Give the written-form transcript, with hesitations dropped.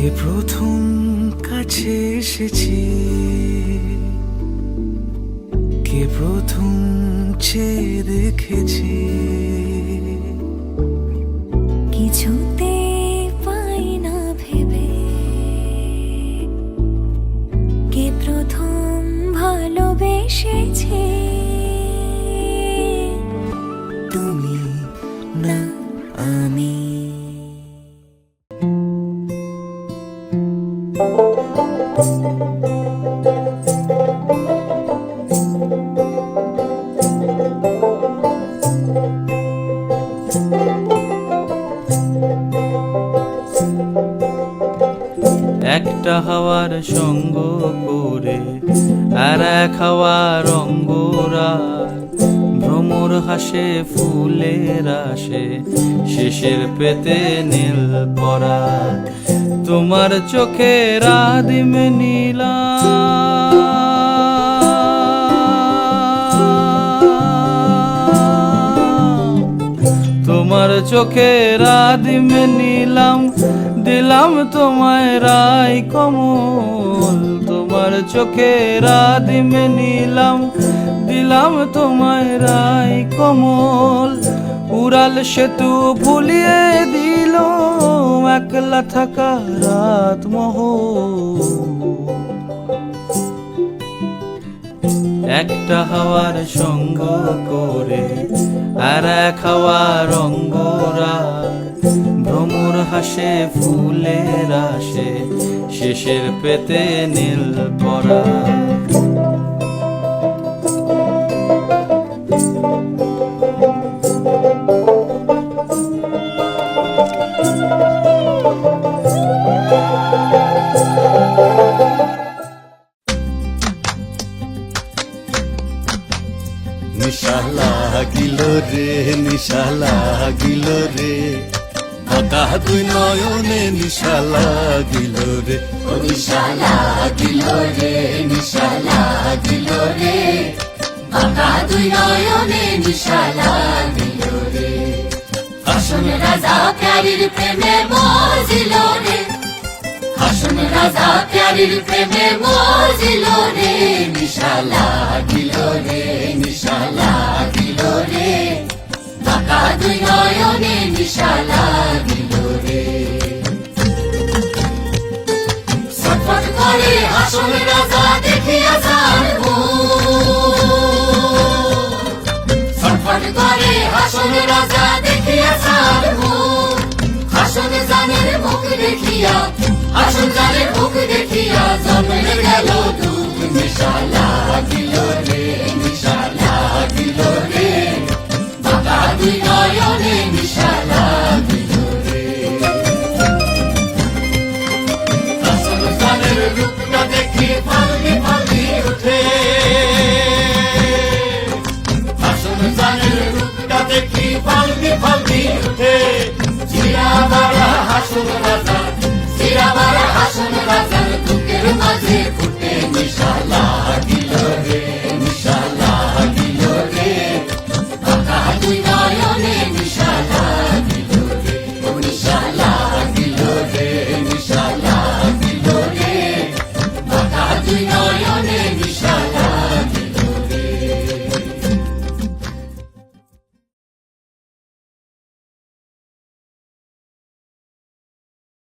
কে প্রথম কাছে এসেছে, কে প্রথম চেয়ে দেখেছে, কিছুতে পাই না ভেবে, কে প্রথম ভালোবেসেছে। তুমি না আমি। একটা হাওয়ার সঙ্গ করে আর এক হাওয়ার অঙ্গরাগ, ভ্রমর হাসে ফুলের আসে, শেষের পেতে নীল পরাগ। তোমার চোখের আদিম নীলা, তোমার চোখের আদিম নীলাম, দিলাম তোমায় রাই কমল। তোমার চোখের আদিম নীলাম, দিলাম তোমায় রাই কমল। উড়াল সেতু ভুলিয়ে দিল একলা থাকা রাত মহল। একটা হাওয়ার সঙ্গ করে আর এক হাওয়ার অঙ্গরাগ, ভ্রমর হাসে ফুলের আসে, শেষের পেতে নীল পরাগ। নিশা লাগিল রে, নিশা লাগিল রে, বাঁকা দুই নয়নে নিশা লাগিল রে। ও নিশা লাগিল রে, নিশা লাগিল রে, বাঁকা দুই নয়নে নিশা লাগিল রে। হাসন রাজা প্যারির প্রেমে মজিল রে, হাসন রাজা প্যারির প্রেমে মজিল রে। নিশা লাগিল রে, নিশা লাগিল রে, বাঁকা দুই নয়নে নিশা লাগিল রে। ছটফট করে হাসন রাজা দেখিয়া যার মুখ, ছটফট করে হাসন রাজা দেখিয়া যার মুখ। হাসন জানের মুখ দেখিয়া, হাসন জানের মুখ দেখিয়া জন্মে গেল দুঃখ। নিশা লাগিল রে, নিশা লাগিল রে, বাঁকা দুই নয়নে নিশা লাগিল রে। হাসন জানের রূপটা দেখি ফাল্লি ফাল্লি উঠে, হাসন জানের রূপটা দেখি ফাল্লি ফাল্লি উঠে। চিরাবারা হাসন রাজা, চিরাবারা হাসন রাজার বুকের মাঝে ফুটে নিশা লাগিল